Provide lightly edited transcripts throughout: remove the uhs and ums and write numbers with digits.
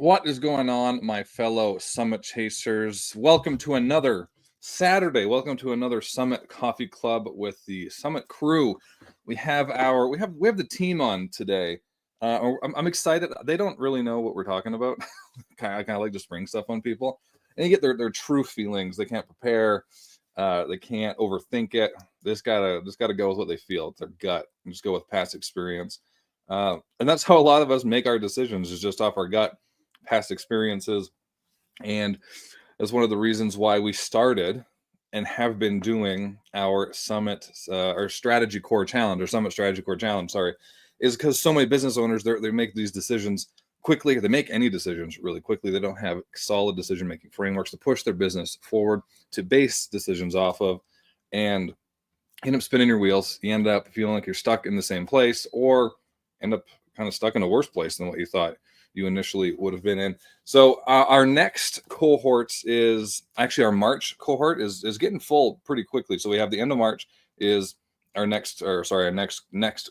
What is going on, my fellow Summit Chasers? Welcome to another Saturday. Welcome to another Summit Coffee Club with the Summit crew. We have the team on today. I'm excited. They don't really know what we're talking about. I kind of like to spring stuff on people, and you get their true feelings. They can't prepare. They can't overthink it. This gotta go with what they feel. It's their gut. And just go with past experience. And that's how a lot of us make our decisions, is just off our gut, past experiences. And that's one of the reasons why we started and have been doing our our strategy core challenge, or summit strategy core challenge, sorry, is because so many business owners, they make these decisions quickly. They make any decisions really quickly. They don't have solid decision making frameworks to push their business forward, to base decisions off of, and you end up spinning your wheels. You end up feeling like you're stuck in the same place, or end up kind of stuck in a worse place than what you thought you initially would have been in. So our next cohort is actually our March cohort is getting full pretty quickly. So we have the end of March is our next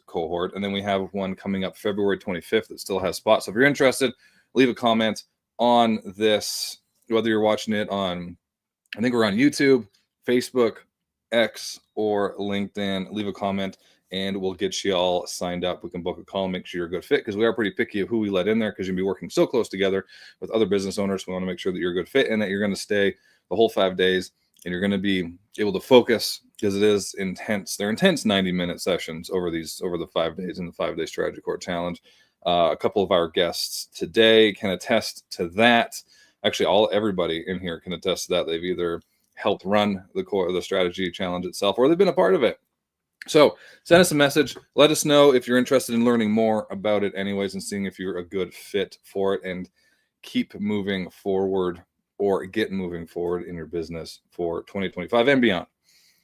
cohort, and then we have one coming up February 25th that still has spots. So if you're interested, leave a comment on this, whether you're watching it on, I think we're on YouTube, Facebook, X, or LinkedIn. Leave a comment and we'll get you all signed up. We can book a call, make sure you're a good fit, because we are pretty picky of who we let in there, because you'll be working so close together with other business owners. We want to make sure that you're a good fit and that you're going to stay the whole 5 days, and you're going to be able to focus, because it is intense. They're intense 90-minute sessions over the 5 days in the 5-day strategy core challenge. A couple of our guests today can attest to that. Actually, everybody in here can attest to that. They've either helped run the strategy challenge itself, or they've been a part of it. So send us a message. Let us know if you're interested in learning more about it anyways, and seeing if you're a good fit for it, and keep moving forward, or get moving forward in your business for 2025 and beyond.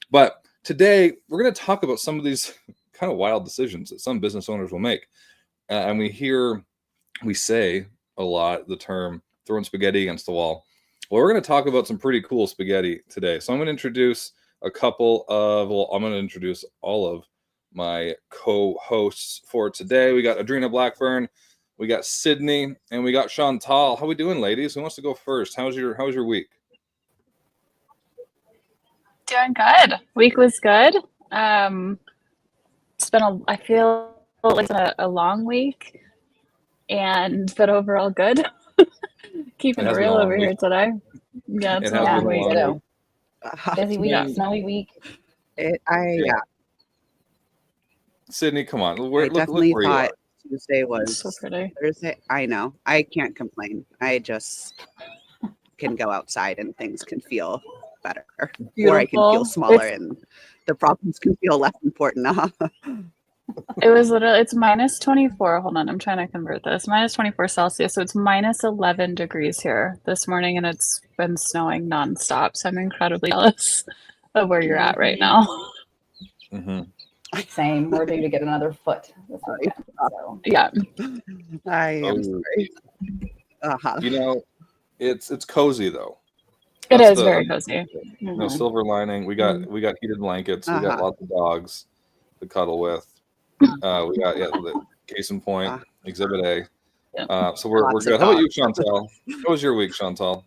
But today we're going to talk about some of these kind of wild decisions that some business owners will make. And we say a lot the term throwing spaghetti against the wall. Well, we're going to talk about some pretty cool spaghetti today. So I'm going to introduce I'm going to introduce all of my co-hosts for today. We got Adrena Blackburn, we got Sydney, and we got Chantal. How we doing, ladies? Who wants to go first? How was your week? Doing good. Week was good. I feel like it's been a long week, but overall good. Keeping it real over here today. Yeah, it's a long week. Busy week, snowy week. Sydney, come on. I definitely thought Tuesday was so pretty. Thursday. I know. I can't complain. I just can go outside and things can feel better. Beautiful. Or I can feel smaller and the problems can feel less important. It was literally, it's minus 24. Hold on, I'm trying to convert this. Minus 24 Celsius. So it's minus 11 degrees here this morning, and it's been snowing nonstop. So I'm incredibly jealous of where you're at right now. Mm-hmm. Same. We're due to get another foot this weekend. So. Yeah. I am sorry. You know, it's cozy though. It is very cozy. No silver lining. We got heated blankets. We got lots of dogs to cuddle with. We got the case in point, Exhibit A. So we're good. How about you, Chantal? How was your week, Chantal?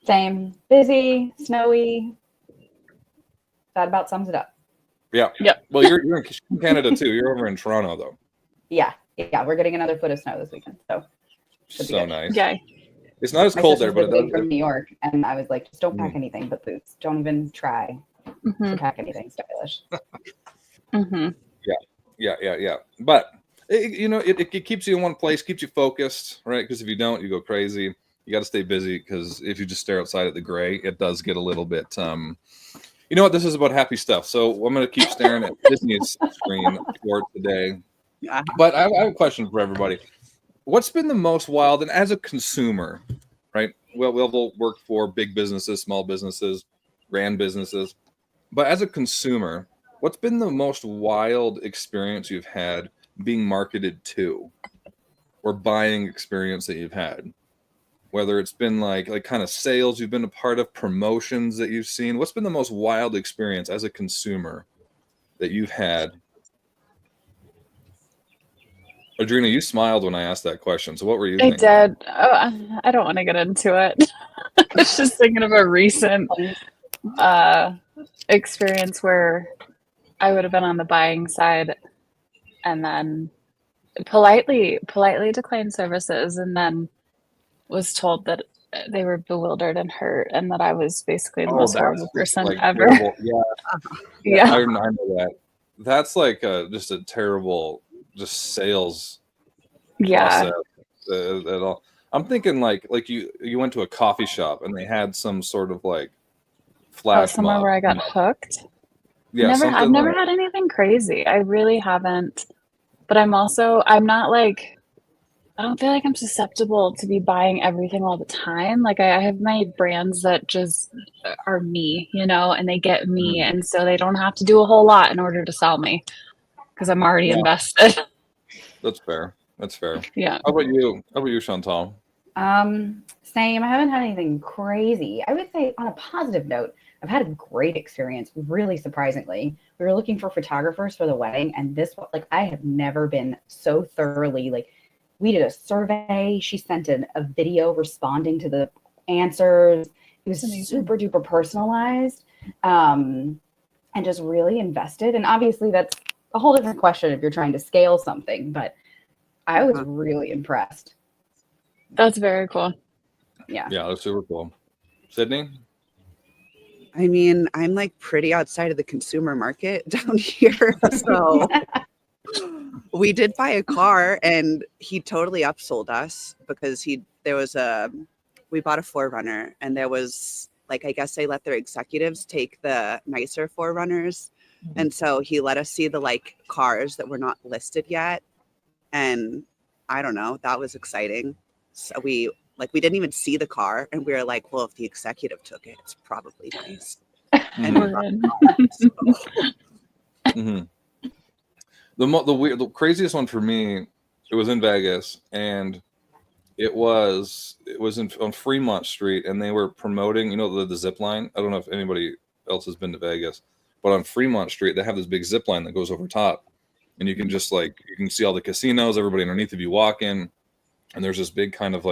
Same. Busy, snowy. That about sums it up. Yeah. Well, you're in Canada too. You're over in Toronto though. Yeah. We're getting another foot of snow this weekend. So nice. Yeah. It's not as cold there, but it does. From New York, and I was like, just don't pack anything but boots. Don't even try to pack anything stylish. Yeah. But it keeps you in one place, keeps you focused, right? Because if you don't, you go crazy. You got to stay busy, because if you just stare outside at the gray, it does get a little bit. You know what? This is about happy stuff, so I'm going to keep staring at Disney's screen for today. But I have a question for everybody. What's been the most wild, and as a consumer, right? Well, we'll work for big businesses, small businesses, ran businesses, but as a consumer, what's been the most wild experience you've had being marketed to, or buying experience that you've had? Whether it's been like kind of sales you've been a part of, promotions that you've seen. What's been the most wild experience as a consumer that you've had? Adrena, you smiled when I asked that question. So what were you I thinking? did. Oh, I don't want to get into it. I was just thinking of a recent experience where I would have been on the buying side and then politely declined services and then was told that they were bewildered and hurt and that I was basically the most horrible person like ever. terrible. Yeah, Yeah. I know that. That's like just a terrible, just sales Yeah. process at all. I'm thinking like you went to a coffee shop and they had some sort of like flash Somewhere mob. where I got hooked. Yeah, I've never had anything crazy. I really haven't. But I'm not like, I don't feel like I'm susceptible to be buying everything all the time. Like I have my brands that just are me, and they get me. And so they don't have to do a whole lot in order to sell me because I'm already invested. That's fair. That's fair. Yeah. How about you, Chantal? Same. I haven't had anything crazy. I would say on a positive note, I've had a great experience, really surprisingly. We were looking for photographers for the wedding, and I have never been so thoroughly, we did a survey. She sent a video responding to the answers. It was super duper personalized, and just really invested. And obviously that's a whole different question if you're trying to scale something, but I was really impressed. That's very cool. Yeah. Yeah, that's super cool. Sydney? I mean, I'm like pretty outside of the consumer market down here. So we did buy a car and he totally upsold us because we bought a 4Runner and there was I guess they let their executives take the nicer 4Runners. And so he let us see the cars that were not listed yet. And I don't know, that was exciting. So we didn't even see the car and we were like, well, if the executive took it, it's probably nice. And the craziest one for me, it was in Vegas and it was on Fremont Street and they were promoting, the zip line. I don't know if anybody else has been to Vegas, but on Fremont Street they have this big zip line that goes over top and you can just you can see all the casinos, everybody underneath if you walk in, and there's this big kind of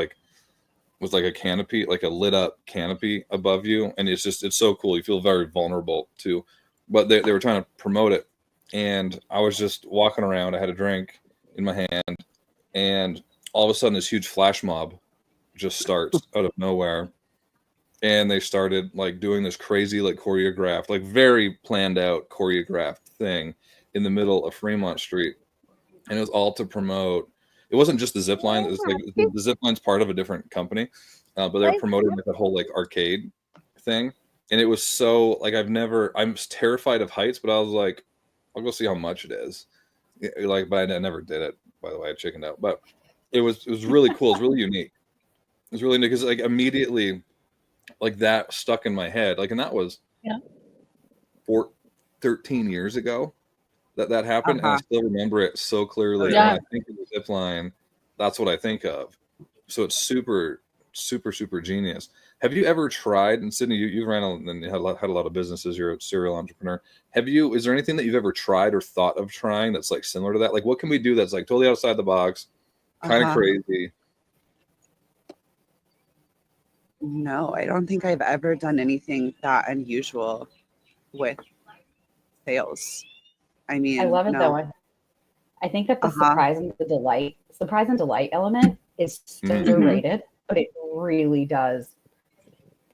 with a canopy, a lit up canopy above you, and it's so cool. You feel very vulnerable too. But they were trying to promote it, and I was just walking around. I had a drink in my hand, and all of a sudden this huge flash mob just starts out of nowhere, and they started doing this crazy choreographed, very planned out choreographed thing in the middle of Fremont Street, and it was all to promote. It wasn't just the zip line. It was the zip line's part of a different company, but they were promoting that whole arcade thing, and it was so I'm terrified of heights, but I was like, I'll go see how much it is. But I never did it. By the way, I chickened out. But it was really cool. It was really unique. It was really neat because immediately, that stuck in my head. And that was 13 years ago. That happened, and I still remember it so clearly. Yeah. When I think of the zip line, that's what I think of. So it's super, super, super genius. Have you ever tried? And Sydney, you ran and had a lot of businesses. You're a serial entrepreneur. Is there anything that you've ever tried or thought of trying that's similar to that? What can we do that's totally outside the box, kind of crazy? No, I don't think I've ever done anything that unusual with sales. I mean, I love it though. I think that the surprise and delight element is underrated, but it really does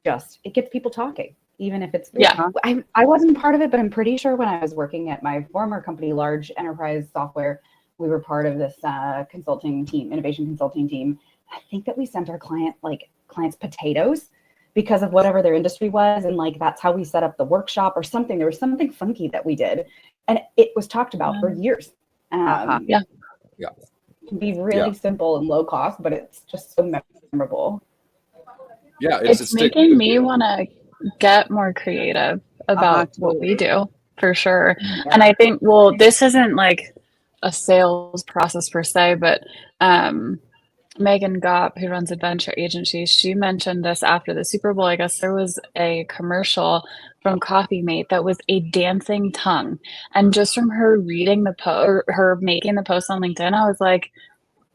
it gets people talking, even if it's I wasn't part of it, but I'm pretty sure when I was working at my former company, large enterprise software, we were part of this innovation consulting team. I think that we sent our clients potatoes because of whatever their industry was, and that's how we set up the workshop or something. There was something funky that we did, and it was talked about for years. It can be really simple and low cost, but it's just so memorable. Yeah, it's making me want to get more creative about what we do, for sure. Yeah. And I think, this isn't a sales process per se, but Megan Gopp, who runs Adventure Agency, she mentioned this after the Super Bowl. I guess there was a commercial from Coffee Mate that was a dancing tongue. And just from her reading the post or her making the post on LinkedIn, I was like,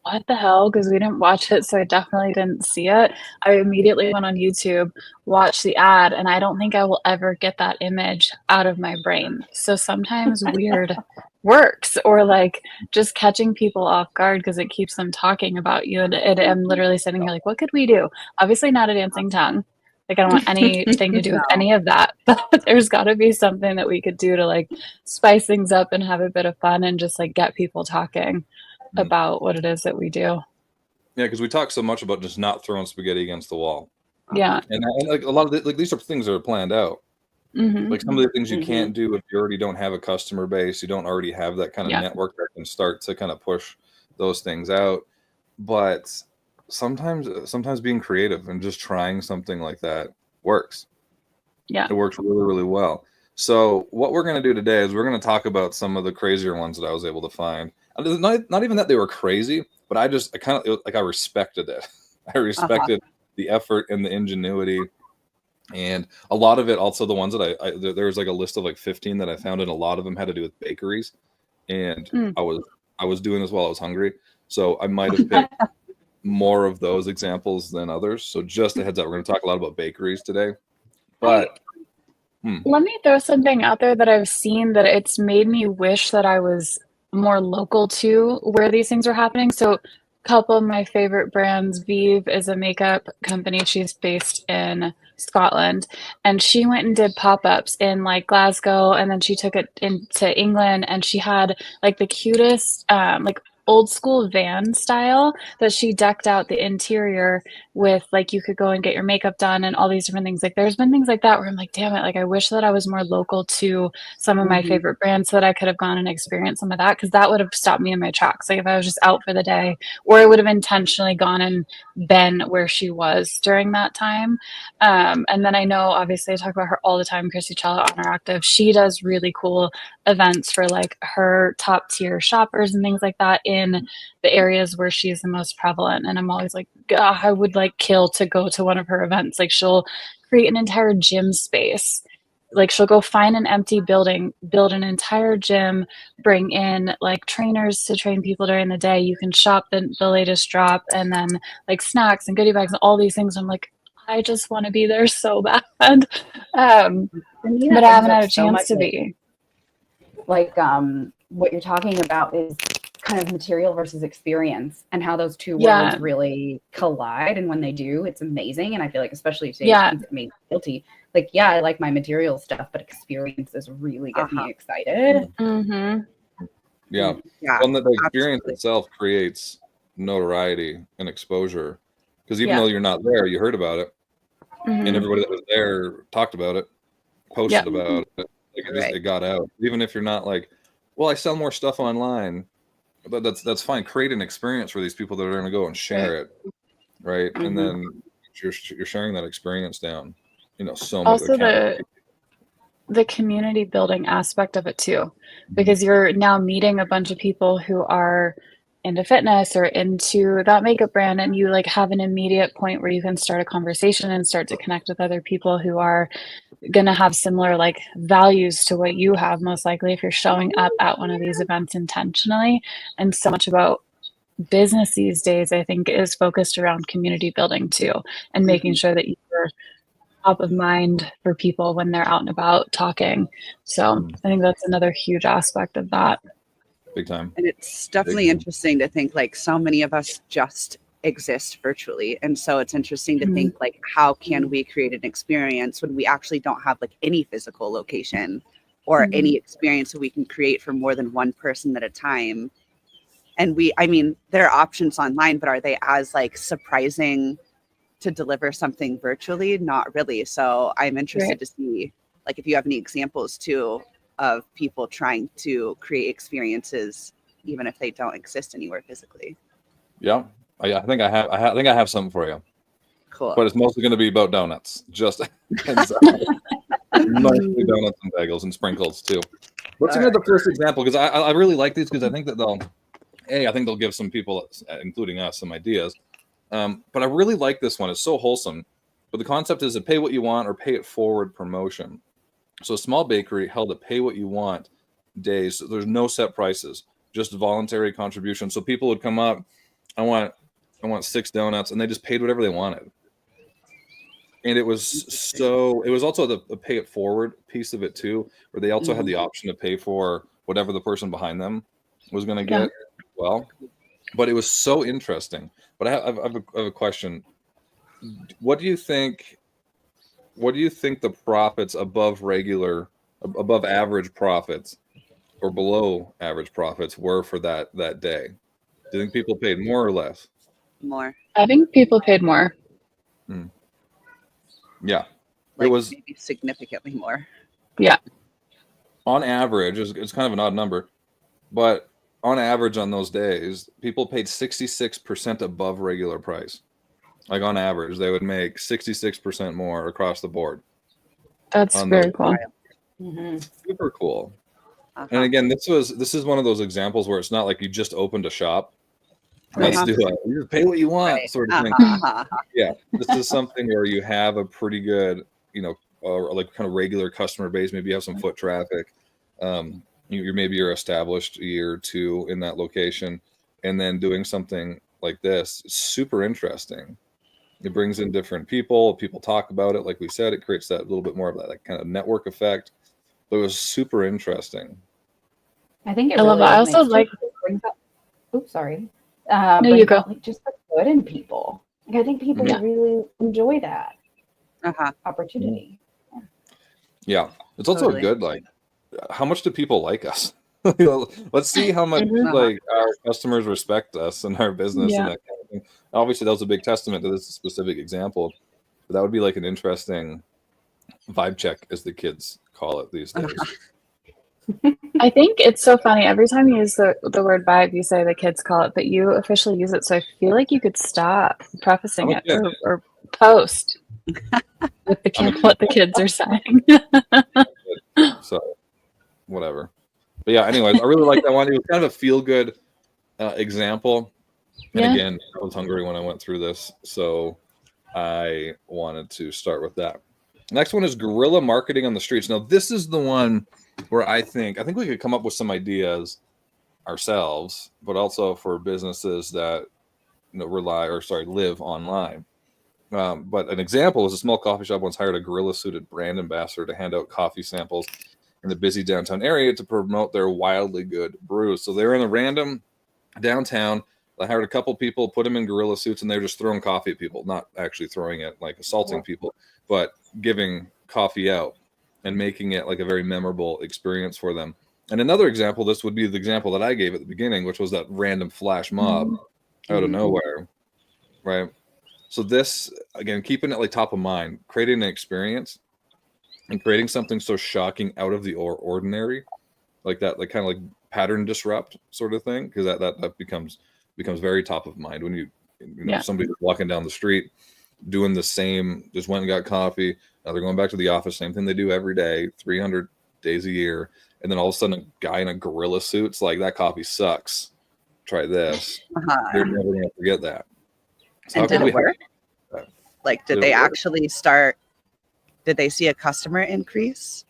what the hell? Because we didn't watch it, so I definitely didn't see it. I immediately went on YouTube, watched the ad, and I don't think I will ever get that image out of my brain. So sometimes weird works, or like just catching people off guard because it keeps them talking about you. And I'm literally sitting here like, what could we do? Obviously, not a dancing tongue. Like, I don't want anything to do with any of that. But there's got to be something that we could do to like spice things up and have a bit of fun and just like get people talking about what it is that we do. Yeah, because we talk so much about just not throwing spaghetti against the wall. Yeah. And like a lot of these are things that are planned out. Mm-hmm. Like some of the things you can't do if you already don't have a customer base, you don't already have that kind of network that can start to kind of push those things out. But sometimes being creative and just trying something like that works. Yeah. It works really, really well. So what we're going to do today is we're going to talk about some of the crazier ones that I was able to find. Not even that they were crazy, but I kind of like I respected it. I respected the effort and the ingenuity, and a lot of it. Also, the ones that there was like a list of like 15 that I found, and a lot of them had to do with bakeries. And I was doing this while I was hungry, so I might have picked more of those examples than others. So just a heads up, we're going to talk a lot about bakeries today. But let me throw something out there that I've seen that it's made me wish that I was more local to where these things are happening. So a couple of my favorite brands, Vive is a makeup company. She's based in Scotland, and she went and did pop-ups in like Glasgow, and then she took it into England, and she had like the cutest like old school van style that she decked out the interior with. Like you could go and get your makeup done and all these different things. Like there's been things like that where I'm like, damn it, like I wish that I was more local to some of my favorite brands so that I could have gone and experienced some of that, because that would have stopped me in my tracks. Like if I was just out for the day, or I would have intentionally gone and been where she was during that time. And then I know obviously I talk about her all the time, Chrissy Cello Honor Active. She does really cool events for like her top tier shoppers and things like that in the areas where she's the most prevalent. And I'm always like, God, I would like kill to go to one of her events. Like she'll create an entire gym space. Like she'll go find an empty building, build an entire gym, bring in like trainers to train people during the day. You can shop the latest drop, and then like snacks and goodie bags and all these things. I'm like, I just want to be there so bad. But I haven't had a chance to be. Like what you're talking about is kind of material versus experience, and how those two worlds really collide. And when they do, it's amazing. And I feel like especially today, it made me guilty. Like, yeah, I like my material stuff, but experiences really get me excited. Yeah. Well, the experience itself creates notoriety and exposure, because even though you're not there, you heard about it, and everybody that was there talked about it, posted about it. Like it got out. Even if you're not like, well, I sell more stuff online, but that's fine. Create an experience for these people that are going to go and share it, right? And then you're sharing that experience down, so much. Also the community building aspect of it too, because you're now meeting a bunch of people who are into fitness or into that makeup brand, and you like have an immediate point where you can start a conversation and start to connect with other people who are going to have similar like values to what you have, most likely, if you're showing up at one of these events intentionally. And so much about business these days, I think, is focused around community building too, and making sure that you're top of mind for people when they're out and about talking. So I think that's another huge aspect of that. Big time. And it's definitely interesting to think like so many of us just exist virtually, and so it's interesting to think like, how can we create an experience when we actually don't have like any physical location or any experience that we can create for more than one person at a time. And I mean, there are options online, but are they as like surprising to deliver something virtually? Not really. So I'm interested to see like if you have any examples too of people trying to create experiences even if they don't exist anywhere physically. Yeah, I think I have something for you. Cool. But it's mostly going to be about donuts. Just mostly donuts and bagels and sprinkles too. Let's look at the first example, because I really like these, because I think that they'll give some people, including us, some ideas. But I really like this one. It's so wholesome. But the concept is a pay what you want or pay it forward promotion. So a small bakery held a pay what you want days. So there's no set prices, just voluntary contribution. So people would come up, I want 6 donuts, and they just paid whatever they wanted. And it was also the pay it forward piece of it too, where they also had the option to pay for whatever the person behind them was going to get as well. But it was so interesting. But I have a question. What do you think the profits above average profits or below average profits were for that day? Do you think people paid more or less? More. I think people paid more. Yeah. Like it was maybe significantly more. Yeah. On average, it's kind of an odd number, but on average on those days, people paid 66% above regular price. Like on average, they would make 66% more across the board. That's very cool. Super cool. And again, this is one of those examples where it's not like you just opened a shop. Let's do it. You just pay what you want, sort of thing. Yeah, this is something where you have a pretty good, or like kind of regular customer base. Maybe you have some foot traffic. You're established a year or two in that location, and then doing something like this is super interesting. It brings in different people. People talk about it. Like we said, it creates that little bit more of that like kind of network effect. But it was super interesting. I think it I love really it. I also like. brings up. Oops, sorry. No, you go. Like just the good in people. Like I think people really enjoy that opportunity. Yeah, it's also a good like. How much do people like us? Let's see how much like our customers respect us and our business and that kind of thing. Obviously, that was a big testament to this specific example. But that would be like an interesting vibe check, as the kids call it these days. I think it's so funny. Every time you use the word vibe, you say the kids call it, but you officially use it. So I feel like you could stop prefacing it or post with what the kids are saying. So whatever. But yeah, anyways, I really like that one. It was kind of a feel-good example. And again, I was hungry when I went through this, so I wanted to start with that. Next one is guerrilla marketing on the streets. Now, this is the one where I think we could come up with some ideas ourselves, but also for businesses that live online. But an example is a small coffee shop once hired a guerrilla-suited brand ambassador to hand out coffee samples in the busy downtown area to promote their wildly good brews. So they're in a random downtown. They hired a couple people, put them in gorilla suits, and they're just throwing coffee at people, not actually throwing it, like assaulting people, but giving coffee out and making it like a very memorable experience for them. And another example, this would be the example that I gave at the beginning, which was that random flash mob out of nowhere, right? So this, again, keeping it like top of mind, creating an experience and creating something so shocking out of the ordinary, like that, like kind of like pattern disrupt sort of thing, because that becomes very top of mind when you know somebody walking down the street doing the same, just went and got coffee, now they're going back to the office, same thing they do every day, 300 days a year, and then all of a sudden a guy in a gorilla suit's like, that coffee sucks, try this. They're never going to forget that. So and did it work? Like, did they actually start? Did they see a customer increase?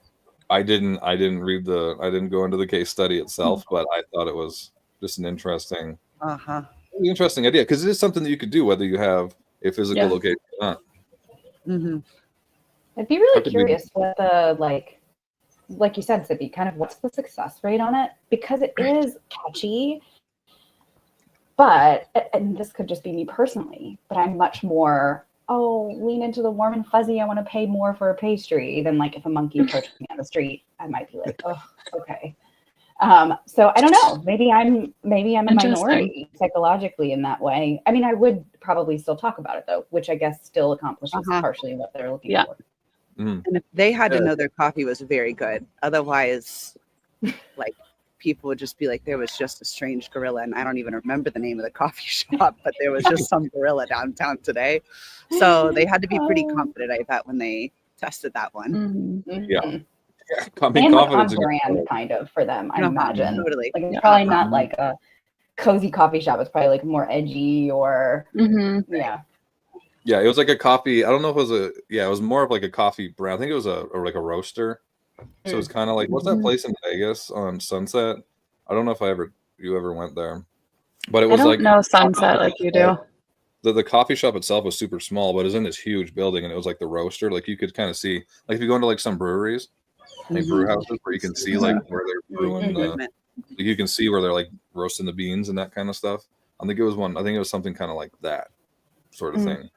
I didn't go into the case study itself, but I thought it was just an interesting idea, because it is something that you could do whether you have a physical location or not. I'd be really curious what the like you said, Sydney, kind of what's the success rate on it, because it is catchy. But, and this could just be me personally, but I'm much more, lean into the warm and fuzzy. I want to pay more for a pastry than like if a monkey approached me on the street, I might be like, oh, okay. So I don't know. Maybe I'm a minority psychologically in that way. I mean, I would probably still talk about it though, which I guess still accomplishes partially what they're looking for. And if they had to know their coffee was very good, otherwise, like, people would just be like, there was just a strange gorilla, and I don't even remember the name of the coffee shop, but there was just some gorilla downtown today. So they had to be pretty confident, I bet, when they tested that one. Yeah. And Confidence like on brand kind of for them, I imagine. Totally. Like it's probably not like a cozy coffee shop. It's probably like more edgy or yeah. Yeah, it was like a coffee. I don't know if it was it was more of like a coffee brand. I think it was like a roaster. So it's kind of like, what's that place in Vegas on Sunset? I don't know if you ever went there, but it was I don't like know Sunset like you do. The coffee shop itself was super small, but it was in this huge building, and it was like the roaster. Like you could kind of see, like if you go into like some breweries, like brew houses, where you can see like where they're brewing like you can see where they're like roasting the beans and that kind of stuff. I think it was something kind of like that sort of thing,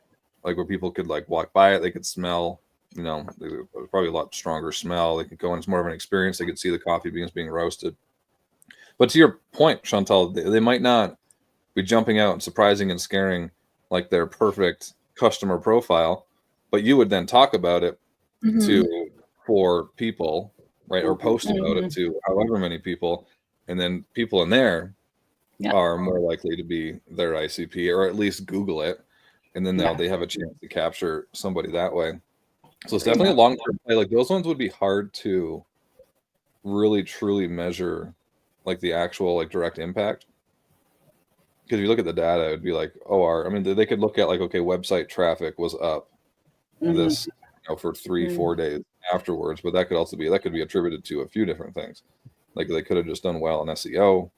like where people could like walk by it, they could smell, probably a lot stronger smell. They could go in, it's more of an experience. They could see the coffee beans being roasted. But to your point, Chantal, they might not be jumping out and surprising and scaring like their perfect customer profile, but you would then talk about it for people, right? Or post about it to however many people, and then people in there are more likely to be their ICP, or at least Google it, and then they have a chance to capture somebody that way. So it's definitely a long-term play. Like those ones would be hard to really truly measure, like the actual like direct impact. Because if you look at the data, it would be like, they could look at like, okay, website traffic was up this, for 3-4 days afterwards, but that could be attributed to a few different things. Like they could have just done well in SEO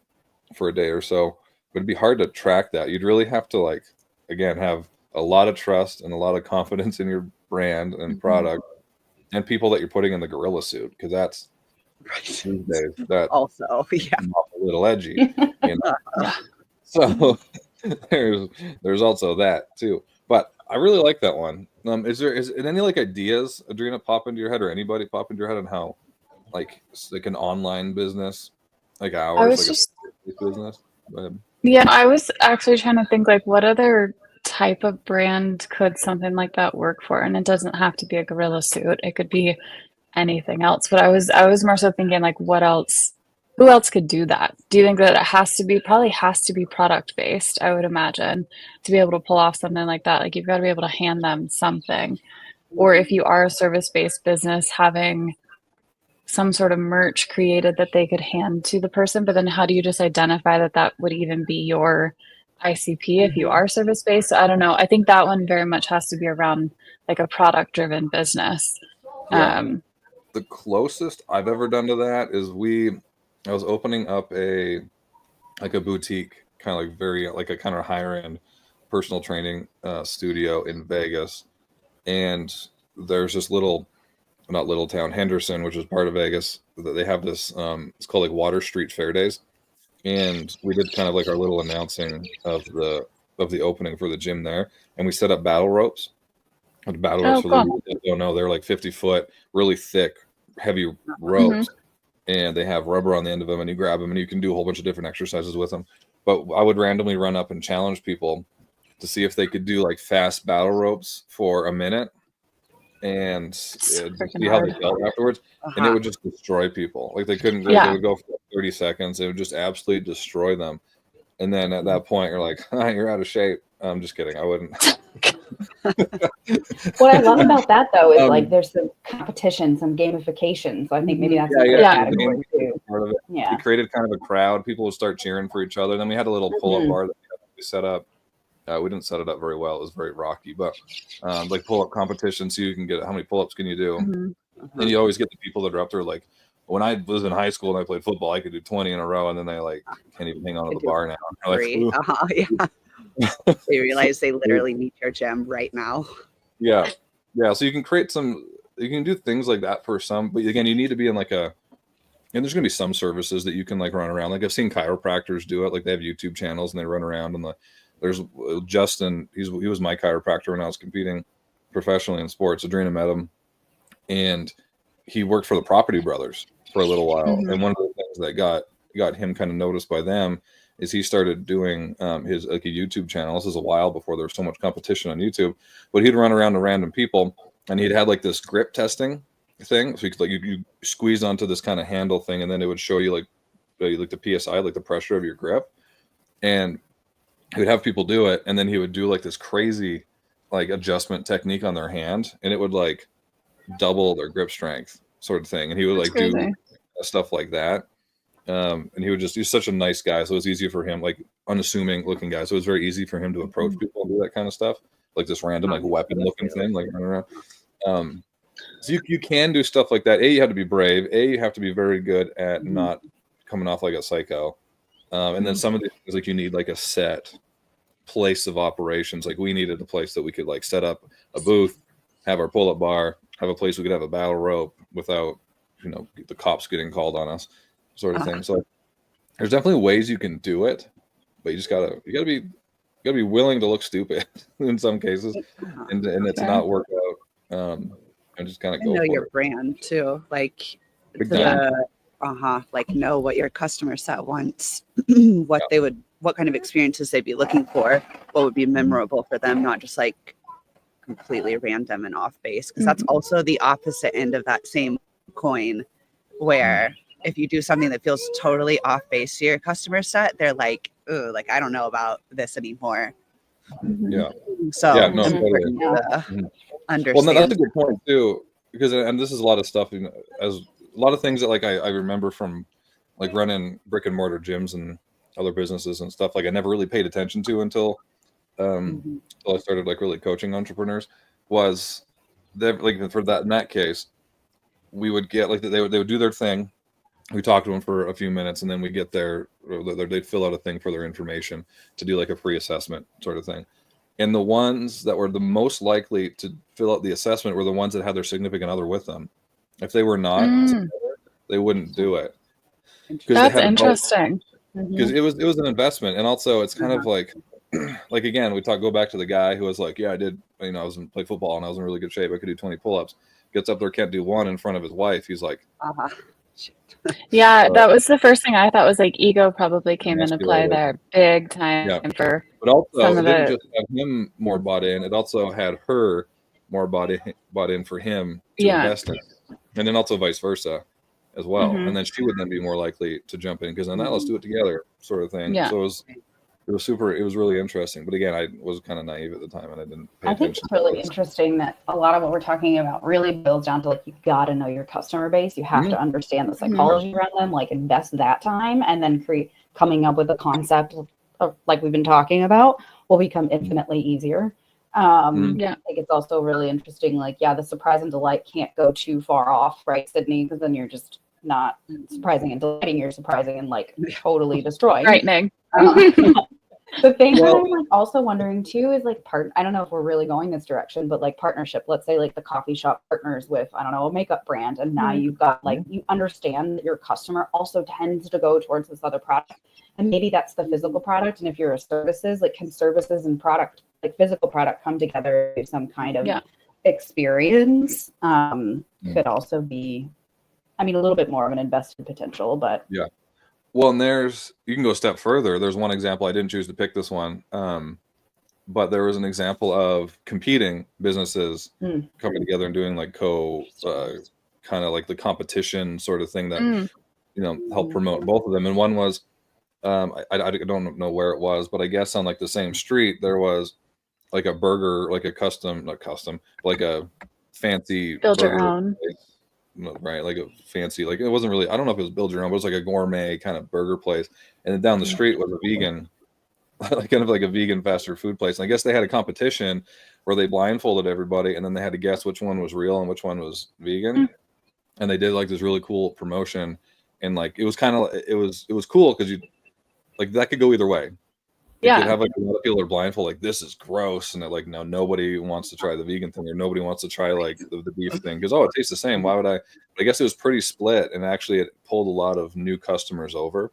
for a day or so, but it'd be hard to track that. You'd really have to like, again, have a lot of trust and a lot of confidence in your brand and product and people that you're putting in the gorilla suit, because that's these days that also a little edgy. So there's also that too. But I really like that one. Is there any like ideas, Adrina, pop into your head, or anybody pop into your head on how like an online business like ours, like a business? Go ahead. Yeah, I was actually trying to think like what other type of brand could something like that work for, and it doesn't have to be a gorilla suit. It could be anything else. But I was more so thinking like who else could do that? Do you think that it probably has to be product based, I would imagine, to be able to pull off something like that? Like you've got to be able to hand them something. Or if you are a service-based business, having some sort of merch created that they could hand to the person, but then how do you just identify that would even be your ICP if you are service-based? So I don't know. I think that one very much has to be around like a product-driven business. Yeah. The closest I've ever done to that is I was opening up a boutique, kind of like very like a kind of higher end personal training studio in Vegas, and there's this not little town, Henderson, which is part of Vegas. They have this it's called like Water Street Fair Days, and we did kind of like our little announcing of the opening for the gym there, and we set up battle ropes. Battle ropes, for those that don't know, they're like 50-foot, really thick, heavy ropes. And they have rubber on the end of them, and you grab them and you can do a whole bunch of different exercises with them. But I would randomly run up and challenge people to see if they could do like fast battle ropes for a minute and see how they felt afterwards. And it would just destroy people. Like they would go for 30 seconds. It would just absolutely destroy them. And then at that point, you're like, you're out of shape. I'm just kidding. I wouldn't. What I love about that though is like there's some competition, some gamification. So I think maybe that's a category too. Part of it. Yeah. We created kind of a crowd. People would start cheering for each other. Then we had a little pull-up bar that we set up. We didn't set it up very well. It was very rocky, but like pull-up competition, so you can get how many pull-ups can you do? And you always get the people that are up there. Like when I was in high school and I played football, I could do 20 in a row, and then they like can't even hang on to the bar now. Like, They realize they literally need your gym right now. Yeah. So you can you can do things like that for some, but again, you need to be in like and there's going to be some services that you can like run around. Like I've seen chiropractors do it. Like they have YouTube channels and they run around, and there's Justin. He was my chiropractor when I was competing professionally in sports. Adrina met him, and he worked for the Property Brothers for a little while. And one of the things that got him kind of noticed by them is he started doing his like a YouTube channel. This is a while before there was so much competition on YouTube, but he'd run around to random people, and he'd had like this grip testing thing. So you squeeze onto this kind of handle thing, and then it would show you like the PSI, like the pressure of your grip. And he would have people do it, and then he would do like this crazy like adjustment technique on their hand, and it would like double their grip strength sort of thing. And he would like do stuff like that. And he's such a nice guy, so it was easy for him, like unassuming looking guy, so it was very easy for him to approach people and do that kind of stuff, like this random like weapon looking thing like running around. So you can do stuff like that. You have to be brave. You have to be very good at not coming off like a psycho. And then some of these things, like you need like a set place of operations. Like we needed a place that we could like set up a booth, have our pull-up bar, have a place we could have a battle rope without, the cops getting called on us, sort of thing. So there's definitely ways you can do it, but you gotta be willing to look stupid in some cases, and it's not work out. And just kind of go know for your it. brand too, like Exactly. like know what your customer set wants, what kind of experiences they'd be looking for, what would be memorable for them, not just like completely random and off base, because that's also the opposite end of that same coin, where if you do something that feels totally off base to your customer set, they're like, "Ooh, like I don't know about this anymore." Yeah. So Yeah, no, it's totally. important to understand. Well, no, that's a good point too, because and this is a lot of stuff, as a lot of things that like I remember from like running brick and mortar gyms and other businesses and stuff, like I never really paid attention to until I started like really coaching entrepreneurs, was that like for that in that case, we would get like they would do their thing. We talked to them for a few minutes, and then we get they'd fill out a thing for their information to do like a free assessment sort of thing. And the ones that were the most likely to fill out the assessment were the ones that had their significant other with them. If they were not, they wouldn't do it. That's interesting. Because it was an investment, and also it's kind of like again, go back to the guy who was like, yeah, I did, I was in play football and I was in really good shape. I could do 20 pull-ups. Gets up there, can't do one in front of his wife. He's like, yeah, that was the first thing I thought, was like ego probably came into play there big time. Yeah. For but also some it of didn't the, just have him more bought in, it also had her more bought in for him to invest in, and then also vice versa as well. And then she would then be more likely to jump in, because then let's do it together sort of thing. So it was really interesting. But again, I was kind of naive at the time, and I didn't pay I think attention. it's really interesting that a lot of what we're talking about really boils down to like, you got to know your customer base. You have to understand the psychology around them, like invest that time, and then coming up with a concept of like we've been talking about will become infinitely easier. I think it's also really interesting, like, the surprise and delight can't go too far off, right, Sydney? Because then you're just not surprising and delighting, you're surprising and like totally destroying. Frightening. The thing that I'm like also wondering too is like I don't know if we're really going this direction, but like partnership, let's say like the coffee shop partners with, I don't know, a makeup brand. And now you've got like, you understand that your customer also tends to go towards this other product. And maybe that's the physical product. And if you're a services, like can services and product, like physical product, come together to some kind of experience? Could also be, a little bit more of an invested potential, but Well, and you can go a step further. There's one example, I didn't choose to pick this one, but there was an example of competing businesses coming together and doing like kind of like the competition sort of thing that helped promote both of them. And one was I don't know where it was, but I guess on like the same street there was like a burger, like a not custom, like a fancy build your own place. Right, like a fancy, like it wasn't really, I don't know if it was build your own, but it was like a gourmet kind of burger place, and then down the street was a vegan kind of like a vegan fast food place. And I guess they had a competition where they blindfolded everybody, and then they had to guess which one was real and which one was vegan. And they did like this really cool promotion, and like it was kind of, it was cool because you like that could go either way. You could have like a lot of people are blindfolded, like this is gross, and they're like, no, nobody wants to try the vegan thing, or nobody wants to try like the beef thing because it tastes the same. Why would I? But I guess it was pretty split, and actually it pulled a lot of new customers over.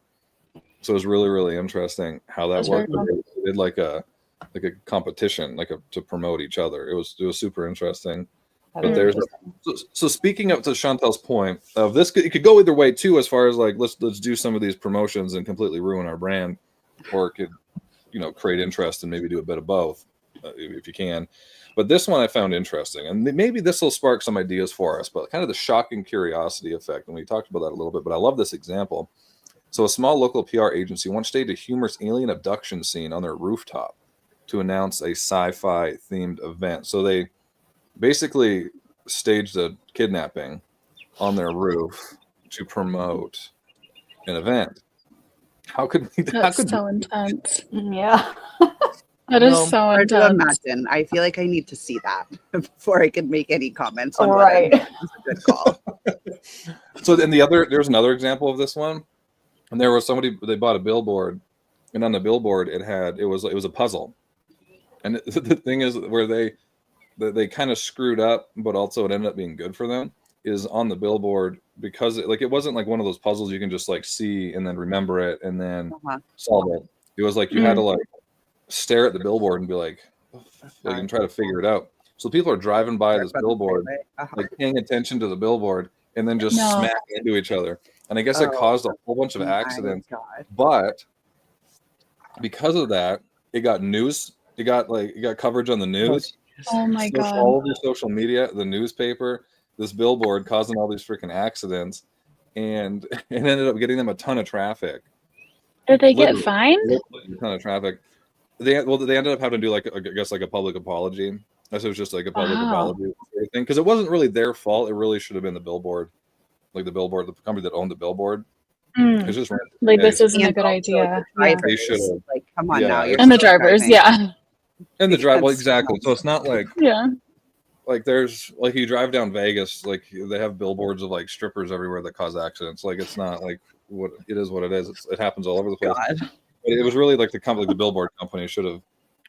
So it was really, really interesting how that worked. They did like a competition, to promote each other. It was super interesting. But there's so speaking up to Chantel's point of this, it could go either way too, as far as like let's do some of these promotions and completely ruin our brand, or it could create interest and maybe do a bit of both if you can. But this one I found interesting, and maybe this will spark some ideas for us, but kind of the shocking curiosity effect. And we talked about that a little bit, but I love this example. So a small local PR agency once staged a humorous alien abduction scene on their rooftop to announce a sci-fi themed event. So they basically staged a kidnapping on their roof to promote an event. How could we? How That's could so intense. Yeah. That is Well, so hard to intense. imagine. I feel like I need to see that before I can make any comments on Right. whether it's a good call. So then there's another example of this one, and there was somebody, they bought a billboard, and on the billboard it was a puzzle, and the thing is where they kind of screwed up, but also it ended up being good for them, is on the billboard, because it wasn't like one of those puzzles you can just like see and then remember it and then Uh-huh. solve it. It was like you had to like stare at the billboard and be like and try to figure it out. So people are driving by this billboard, Uh-huh. like paying attention to the billboard, and then just No. smack into each other. And I guess it Oh, caused a whole bunch of My accidents. God. But because of that, it got news. It got coverage on the news. Oh my God. All over social media, the newspaper, this billboard causing all these freaking accidents, and it ended up getting them a ton of traffic. Did they get Literally, fined? a ton of traffic. They ended up having to do like a public apology. This was just like a public Wow. apology sort of thing, because it wasn't really their fault. It really should have been the billboard, the company that owned the billboard. Mm. It's just Like, this isn't a And good also idea. the Yeah. drivers, They should've. like, come on Yeah. now. You're And the still drivers, driving. yeah. and the drive. Well, Because- exactly. So it's not like Yeah. there's like you drive down Vegas, like they have billboards of like strippers everywhere that cause accidents. Like it's not like what it is. What it is. It happens all over the place. God. But it was really like the billboard company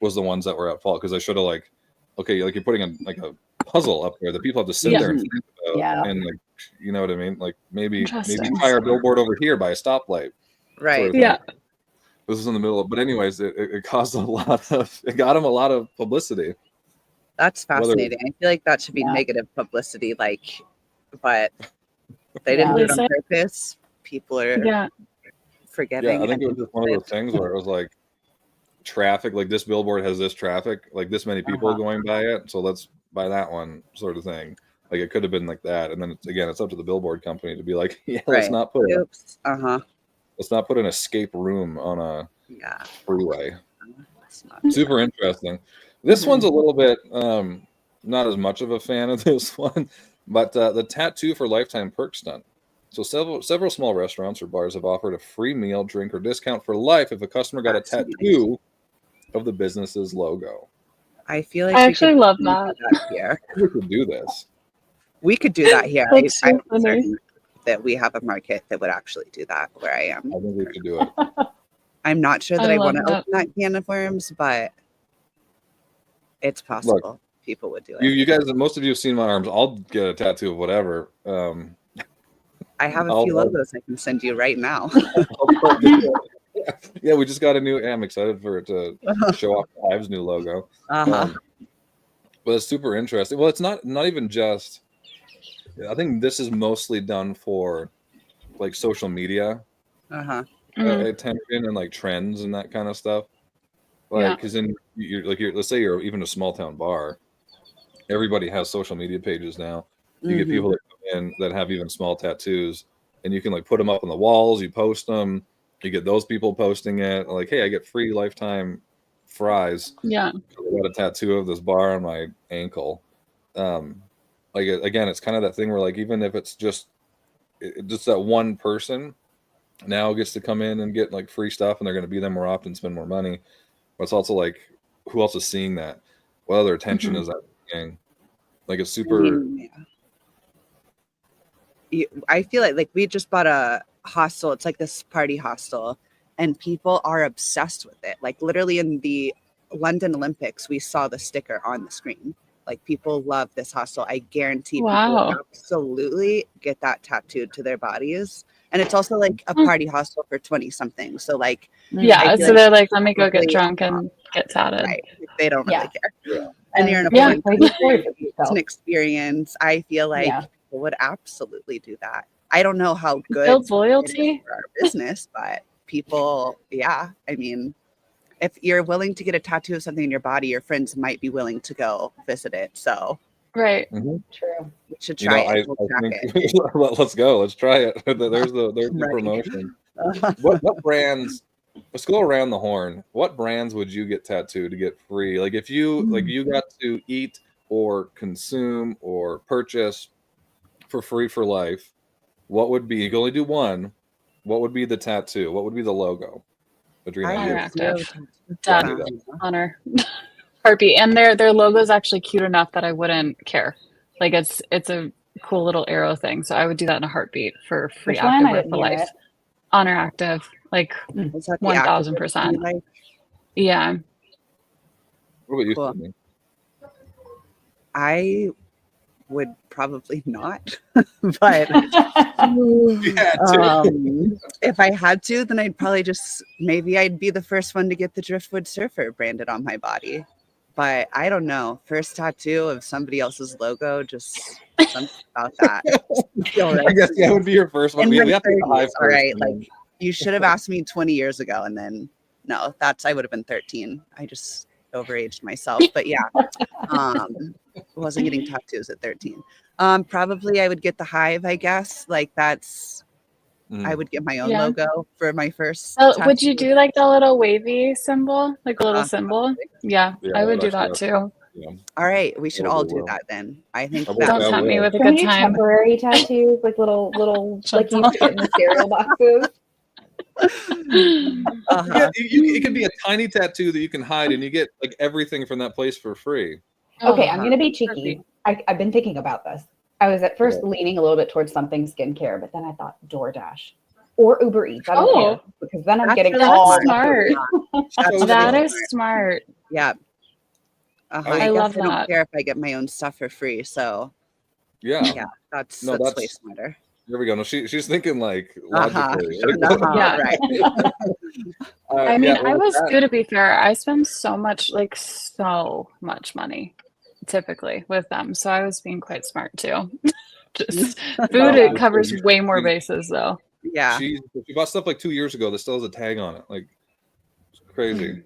was the ones that were at fault, because they should have like you're putting a puzzle up there that people have to sit Yeah. there and think about, Yeah. and like you know what I mean, like maybe Interesting. try our billboard over here by a stoplight. Right. Sort of thing. Yeah. This is in the middle of, but anyways, it caused it got him a lot of publicity. That's Whether- fascinating. I feel like that should be Yeah. negative publicity, but they didn't do it on purpose. People are Yeah. forgetting. Yeah, I think it was and just one of those things where it was like traffic, like this billboard has this traffic, like this many people Uh-huh. going by it, so let's buy that one, sort of thing. Like it could have been like that, and then it's up to the billboard company to be like, yeah, let's Right. not put Oops. Uh-huh. an escape room on a Yeah. freeway. That's not Super interesting. This Mhm. one's a little bit not as much of a fan of this one, but the tattoo for lifetime perk stunt. So several small restaurants or bars have offered a free meal, drink, or discount for life if a customer got a That's nice. tattoo of the business's logo. I feel like I we actually could love do that. here. We could do this. We could do that here. That's so I'm funny. certain that we have a market that would actually do that where I am. I think we could do it. I'm not sure that I I, love want to that. open that can of worms, but it's possible. People would do it. You guys, most of you have seen my arms. I'll get a tattoo of whatever. I have a I'll- few logos I can send you right now. Yeah, we just got a new. I'm excited for it to show off Hive's new logo. Uh-huh. But it's super interesting. Well, it's not even just. I think this is mostly done for like social media Uh-huh. Mhm. attention and like trends and that kind of stuff. Like, Yeah. because let's say you're even a small town bar, everybody has social media pages now. You get Mhm. people that come in that have even small tattoos, and you can like put them up on the walls. You post them. You get those people posting it. Like, hey, I get free lifetime fries. Yeah. I got a tattoo of this bar on my ankle. Like again, it's kind of that thing where like even if it's just that one person now gets to come in and get like free stuff, and they're going to be there more often, spend more money. But it's also like, who else is seeing that? What other attention Mhm. is that getting? Like it's I super. mean, I feel like we just bought a hostel. It's like this party hostel, and people are obsessed with it. Like literally in the London Olympics, we saw the sticker on the screen. Like people love this hostel. I guarantee Wow. people absolutely get that tattooed to their bodies. And it's also like a Hmm. party hostel for 20 something. So like, Yeah. I feel So like they're like, let me go get probably- drunk and get tatted. right, they don't really care. Yeah. And you're in a Yeah. foreign Like, it's country, for it's yourself. an experience. I feel like Yeah. people would absolutely do that. I don't know how good Builds it is loyalty. for our business, but people, yeah. I mean, if you're willing to get a tattoo of something in your body, your friends might be willing to go visit it. So Right. True. we should You know, try it. We'll I track think let's go. Let's try it. There's the Right. promotion. it. What brands? Let's go around the horn. What brands would you get tattooed to get free? Like if you got to eat or consume or purchase for free for life, what would be? You can only do one. What would be the tattoo? What would be the logo? Adrena, I Honor you. have zero active. tattoos. Done. Yeah. Honor. Heartbeat. And their logo is actually cute enough that I wouldn't care. Like it's a cool little arrow thing. So I would do that in a heartbeat for free Which one? I activewear didn't for hear life. it. Honor active. Like Is that the 1000%. active like? yeah. What about you, Cool. Sydney? I would probably not, but Yeah, if I had to, then I'd probably maybe I'd be the first one to get the Driftwood Surfer branded on my body. But I don't know. First tattoo of somebody else's logo, just something about that. I guess that would be your first one. In We my have to get the high 30s, all right, first, and like you should have asked me 20 years ago, and then no, I would have been 13. I just overaged myself, but yeah, wasn't getting tattoos at 13. Probably I would get the Hive, I guess. Like that's I would get my own Yeah. logo for my first. Would you tattoo. do like the little wavy symbol? Like a little symbol? Probably. Yeah, Yeah, I would do actually that too. yeah. All right, we should all Probably do will. that then. I think I will. that Don't I tempt me will. with a Can we good do time. temporary tattoos, like little flickies to get in the cereal boxes? uh-huh. It could be a tiny tattoo that you can hide, and you get like everything from that place for free. Okay, Oh, I'm gonna be cheeky. I've been thinking about this. I was at first leaning a little bit towards something skincare, but then I thought DoorDash or Uber Eats. I don't care because then I'm That's getting really all That's smart. That's That really is smart. Yeah. I I love guess I don't that. care if I get my own stuff for free. So Yeah. that's No, way that's- smarter. There we go. No, she's thinking like Uh-huh. logically. Yeah. Right. I mean, yeah, I well, was that- good to be fair. I spend so much money typically with them. So I was being quite smart too. Just food, it covers way more bases though. Yeah. She bought stuff like 2 years ago that still has a tag on it. Like it's crazy.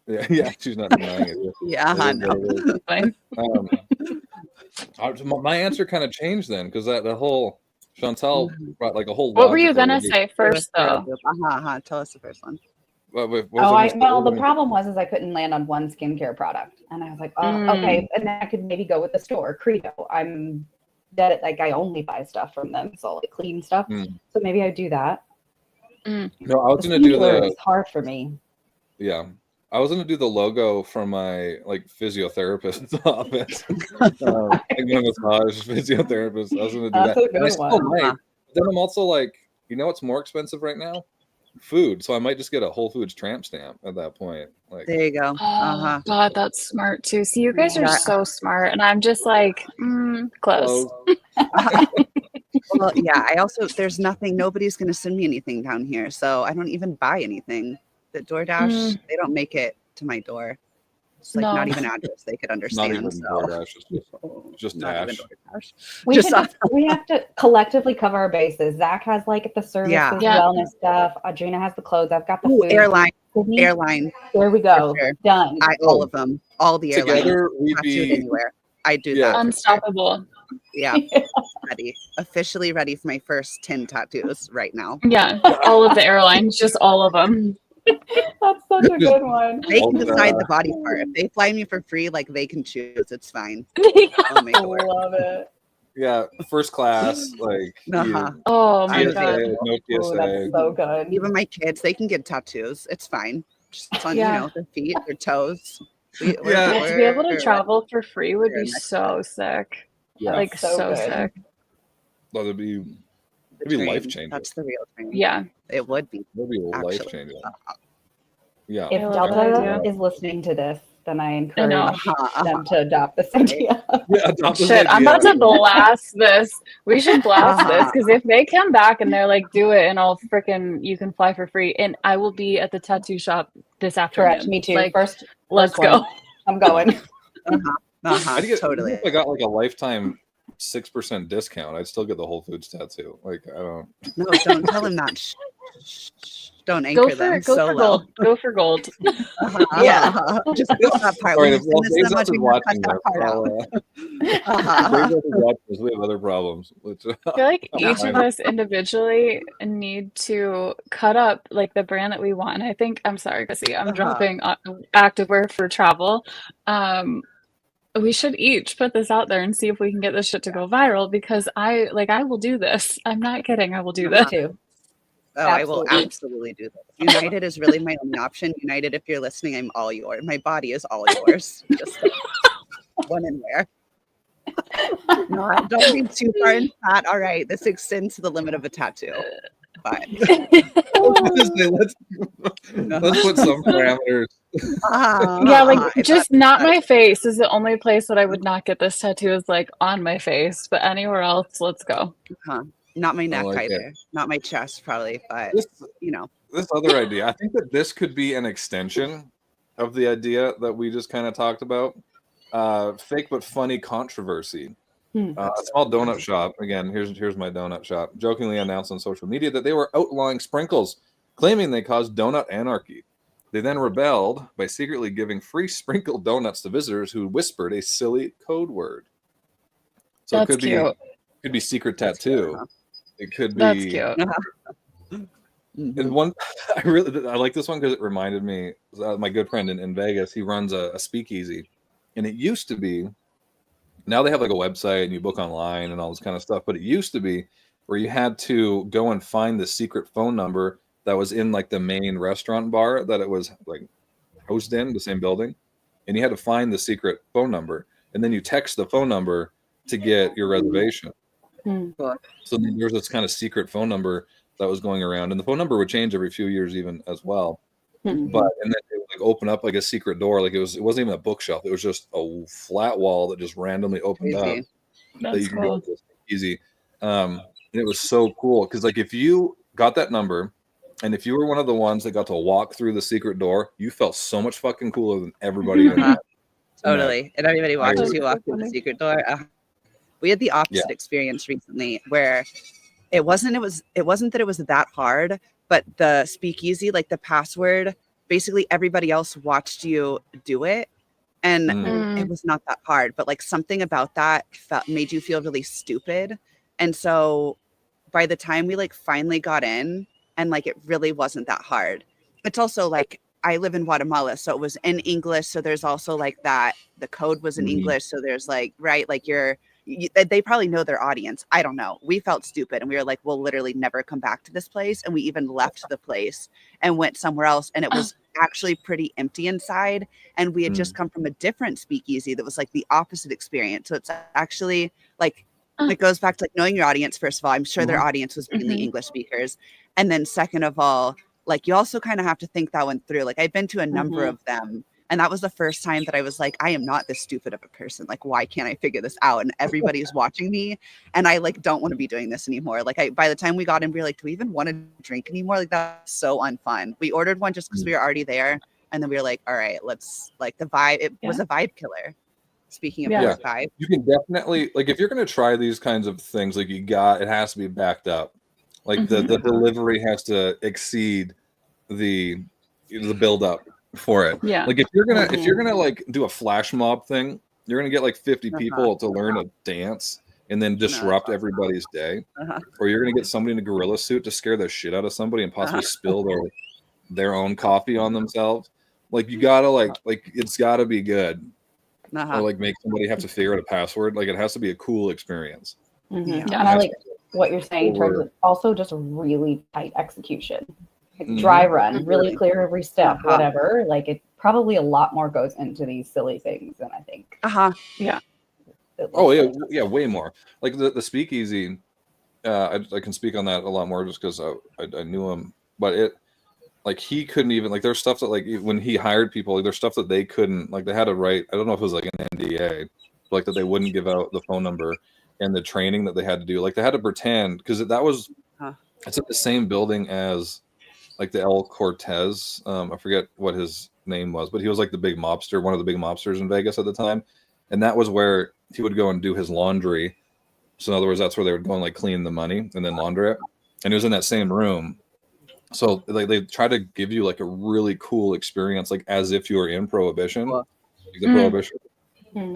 Yeah, she's not denying it. Yeah. It is No. what it is. Fine. My answer kind of changed then because that whole Chantal brought like a whole. What were you logical gonna idea. say first though? Tell us the first one. What was the problem was I couldn't land on one skincare product, and I was like, oh, okay, and then I could maybe go with the store Credo. I'm dead at like I only buy stuff from them, so like clean stuff. So maybe I do that. No, I was The gonna do skincare the. is hard for me. Yeah, I was gonna do the logo from my like physiotherapist's office. Like my massage physiotherapist. I was gonna do That's that. a good And I still one. might. But then I'm also like, you know what's more expensive right now? Food. So I might just get a Whole Foods tramp stamp at that point. Like There you go. Oh God, that's smart too. See, you guys are Yeah. so smart, and I'm just like, close. Well, yeah. I also nobody's gonna send me anything down here, so I don't even buy anything. The DoorDash, they don't make it to my door. It's like not No. even address they could not understand. even So DoorDash, just not even Dash. DoorDash. We Just have to collectively cover our bases. Zach has like the services, Yeah. Yeah. wellness stuff. Adrena has the clothes. I've got the Ooh, food. airline. Sydney, Airline. there we go. For sure. Done. All of them. All the airlines. Together we'd Tattooed be. anywhere. I do Yeah. that. Unstoppable. Yeah. Ready. Officially ready for my first 10 tattoos right now. Yeah, all of the airlines, just all of them. That's such a good one. They can All decide the- the body part. If they fly me for free, like they can choose. It's fine. Yeah. I'll make I it work. love it. Yeah, first class. Like Uh-huh. Oh my TSA, God. no Oh, TSA. that's so good. Even my kids, they can get tattoos. It's fine. Just on, Yeah. their feet, their toes. Yeah. Yeah, to be able to we're- travel for free would we're be next so sick. Yeah, Like so so good. sick. well, it'd be the it'd be dream. life-changing. That's the real dream. Yeah. It would be. that'd be Actually. life changing. Yeah. If I love Delta that idea. is listening to this, then I I encourage know. them to adopt this idea. Yeah, adopt this Shit, I'm idea. about to blast this. We should blast this Uh-huh. because if they come back and they're like, do it and I'll freaking, you can fly for free. And I will be at the tattoo shop this afternoon. Correct. Me too. Like, First, let's one. go. I'm going. I'd get, Totally. If I got like a lifetime 6% discount, I'd still get the Whole Foods tattoo. Like I don't. No, don't tell them that. Shh. Don't Go anchor for them. go so for low. gold. Go for gold. Yeah. Just cut that part. Sorry, When if you send this Bezos memo, is you cut watching that this, part out. Bezos is watching this, we have other problems. Which, I feel like Yeah. each of us individually need to cut up like the brand that we want. I think I'm sorry, Chrissy, I'm dropping activewear for travel. We should each put this out there and see if we can get this shit to go viral because I will do this. I'm not kidding. I will do Me this. too. Oh, I will Absolutely. absolutely do this. United is really my only option. United, if you're listening, I'm all yours. My body is all yours. Just when and where. Not, don't be too far in fat. All right, this extends to the limit of a tattoo. But let's put some parameters. Yeah, like it's just not my face is the only place that I would not get this tattoo is like on my face, but anywhere else, let's go. not my neck like it. either. Not my chest, probably, but This, you know. this other idea, I think that this could be an extension of the idea that we just kind of talked about. Fake but funny controversy. A small donut shop, again, here's my donut shop, jokingly announced on social media that they were outlawing sprinkles, claiming they caused donut anarchy. They then rebelled by secretly giving free sprinkled donuts to visitors who whispered a silly code word. So That's it cute. could be secret tattoo. It could be. That's cute. And one, I like this one because it reminded me, my good friend in Vegas, he runs a speakeasy, and it used to be, now they have like a website and you book online and all this kind of stuff, but it used to be where you had to go and find the secret phone number that was in like the main restaurant bar that it was like hosted in the same building, and you had to find the secret phone number, and then you text the phone number to get your reservation. So then there's this kind of secret phone number that was going around, and the phone number would change every few years even as well. But and then it would like open up like a secret door, like it wasn't even a bookshelf, it was just a flat wall that just randomly opened up that you can go to easy. And it was so cool because like if you got that number and if you were one of the ones that got to walk through the secret door, you felt so much fucking cooler than everybody in that. Totally. And everybody watches you walk through the secret door. We had the opposite experience recently where it wasn't that it was that hard, but the speakeasy, like the password, basically everybody else watched you do it. And it was not that hard, but like something about that made you feel really stupid. And so by the time we like finally got in, and like it really wasn't that hard. It's also like I live in Guatemala, so it was in English. So there's also like that the code was in English. So there's like, right, like they probably know their audience. I don't know. We felt stupid and we were like, we'll literally never come back to this place. And we even left the place and went somewhere else. And it was actually pretty empty inside. And we had just come from a different speakeasy that was like the opposite experience. So it's actually like, it goes back to like knowing your audience. First of all, I'm sure their audience was mainly English speakers. And then second of all, like you also kind of have to think that one through. Like I've been to a number of them. And that was the first time that I was like, I am not this stupid of a person. Like, why can't I figure this out? And everybody's watching me. And I like, don't want to be doing this anymore. Like by the time we got in, we were like, do we even want to drink anymore? Like that's so unfun. We ordered one just because we were already there. And then we were like, all right, let's like the vibe. It was a vibe killer. Speaking of vibe. You can definitely, like, if you're going to try these kinds of things, like it has to be backed up. Like the delivery has to exceed the build up for it. Like if you're gonna like do a flash mob thing, you're gonna get like 50 people to learn a dance and then disrupt everybody's day, or you're gonna get somebody in a gorilla suit to scare the shit out of somebody and possibly spill their own coffee on themselves. Like you gotta like it's gotta be good, or like make somebody have to figure out a password. Like it has to be a cool experience. And I like what you're saying in terms of also just really tight execution. Dry run, really clear every step, whatever. Like it probably a lot more goes into these silly things than I think. Way more. Like the speakeasy, I can speak on that a lot more just because I knew him. But it, like he couldn't even like there's stuff that like when he hired people, like there's stuff that they couldn't like they had to write. I don't know if it was like an NDA, like that they wouldn't give out the phone number and the training that they had to do. Like they had to pretend because that was it's in the same building as like the El Cortez. I forget what his name was, but he was like the big mobster, one of the big mobsters in Vegas at the time. And that was where he would go and do his laundry. So in other words, that's where they would go and like clean the money and then launder it. And he was in that same room. So like they try to give you like a really cool experience, like as if you were in Prohibition, like the Prohibition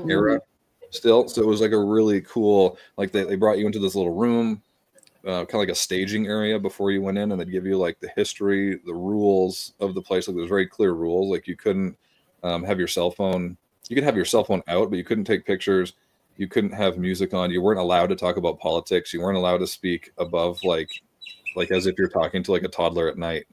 era still. So it was like a really cool, like they brought you into this little room, kind of like a staging area before you went in, and they'd give you like the history, the rules of the place. Like there's very clear rules. Like you couldn't have your cell phone. You could have your cell phone out, but you couldn't take pictures. You couldn't have music on. You weren't allowed to talk about politics. You weren't allowed to speak above like like as if you're talking to like a toddler at night.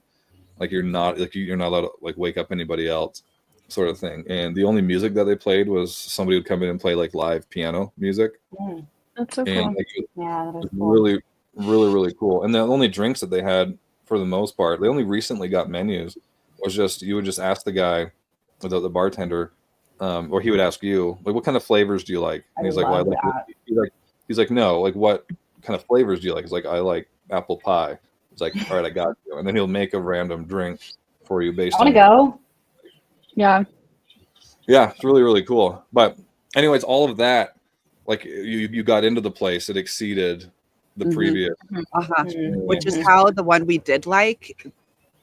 Like you're not allowed to like wake up anybody else, sort of thing. And the only music that they played was somebody would come in and play like live piano music. That's so And cool. like, Yeah, that is it was cool. really, really, really cool. And the only drinks that they had, for the most part, they only recently got menus. Was just you would just ask the guy, the bartender, or he would ask you, like, what kind of flavors do you like? And I he's like, well, I love like. that. He's like, no, like what kind of flavors do you like? He's like, I like apple pie. It's like, all right, I got you. And then he'll make a random drink for you based I want on. to go. Yeah. Yeah, it's really, really cool. But anyways, all of that, like you got into the place, it exceeded the Mhm. previous. Which is how the one we did like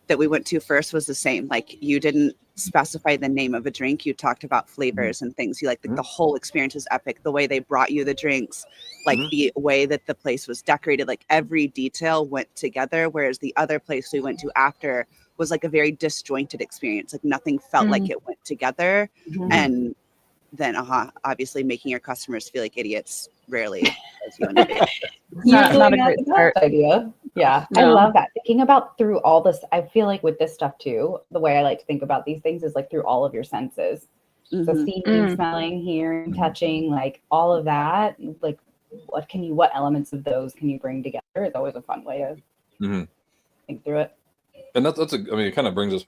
that we went to first was the same. Like you didn't specify the name of a drink. You talked about flavors and things. You like the whole experience was epic. The way they brought you the drinks, like the way that the place was decorated, like every detail went together. Whereas the other place we went to after was like a very disjointed experience. Like nothing felt like it went together. And then obviously making your customers feel like idiots rarely does you any good. Not a Usually great the start. best idea. Yeah, I No. love that. Thinking about through all this, I feel like with this stuff too, the way I like to think about these things is like through all of your senses. So Mhm. seeing, smelling, hearing, touching, like all of that, like what elements of those can you bring together? It's always a fun way to think through it. And I mean, it kind of brings us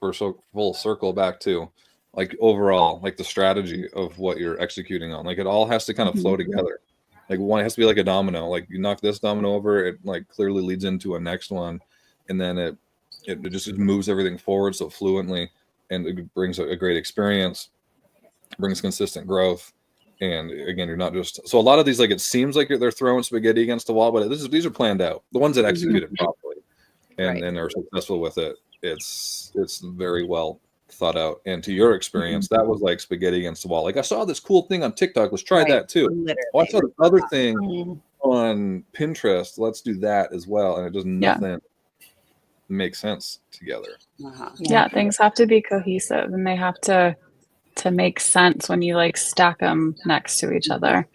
full circle back to like overall, like the strategy of what you're executing on. Like it all has to kind of flow together. Like one has to be like a domino. Like you knock this domino over, it like clearly leads into a next one, and then it just moves everything forward so fluently, and it brings a great experience, brings consistent growth. And again, you're not just so a lot of these, like it seems like they're throwing spaghetti against the wall, but these are planned out. The ones that execute it properly and are successful with it, it's very well thought out. And to your experience, that was like spaghetti against the wall. Like I saw this cool thing on TikTok, let's try that too. Literally. Oh, I saw this other thing on Pinterest, let's do that as well. And it does nothing make sense together. Yeah, things have to be cohesive and they have to make sense when you like stack them next to each other.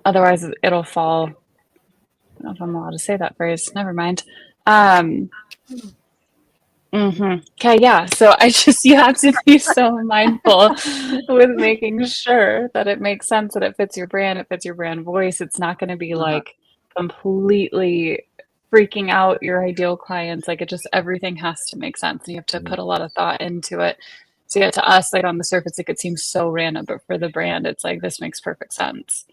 Otherwise it'll fall. I don't know if I'm allowed to say that phrase. Never mind. Okay, yeah. So you have to be so mindful with making sure that it makes sense, that it fits your brand, it fits your brand voice. It's not going to be like completely freaking out your ideal clients. Like everything has to make sense. And you have to put a lot of thought into it. So yeah, to us, like on the surface, it could seem so random, but for the brand, it's like, this makes perfect sense.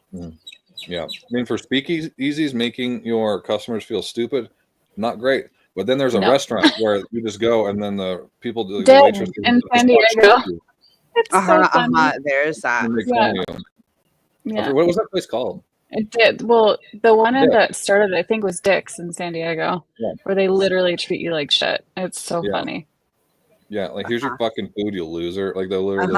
Yeah. I mean, for speakeasies, making your customers feel stupid, not great. But then there's a restaurant where you just go and then the people, the waitress in San Diego. It's so funny. There's that. What was that place called? It did. Well, the one that started, I think, was Dick's in San Diego, where they literally treat you like shit. It's so funny. Yeah, like here's your fucking food, you loser. Like they'll literally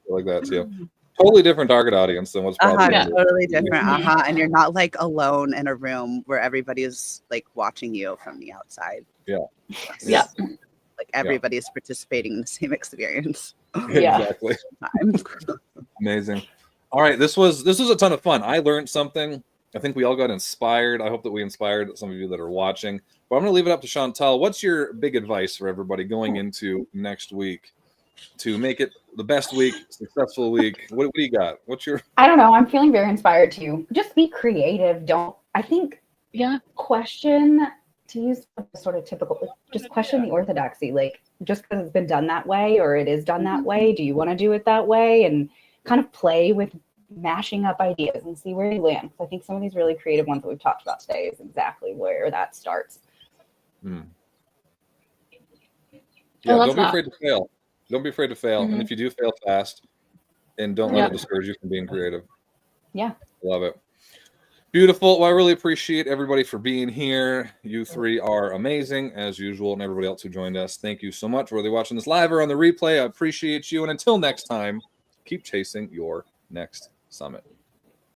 like that too. Totally different target audience than what's probably totally different. And you're not like alone in a room where everybody is like watching you from the outside. Like everybody's participating in the same experience. Exactly. Amazing. All right, this was a ton of fun. I learned something. I think we all got inspired. I hope that we inspired some of you that are watching. But I'm going to leave it up to Chantal. What's your big advice for everybody going into next week to make it the best week, successful week? What do you got? I don't know. I'm feeling very inspired too. Just be creative. Question, to use sort of typical, just question the orthodoxy. Like just because it's been done that way or it is done that way, do you want to do it that way? And kind of play with mashing up ideas and see where you land. I think some of these really creative ones that we've talked about today is exactly where that starts. Don't be afraid to fail. Don't be afraid to fail. And if you do fail, fast, and don't let it discourage you from being creative. Yeah. Love it. Beautiful. Well, I really appreciate everybody for being here. You three are amazing as usual, and everybody else who joined us. Thank you so much. Whether you're watching this live or on the replay, I appreciate you. And until next time, keep chasing your next summit.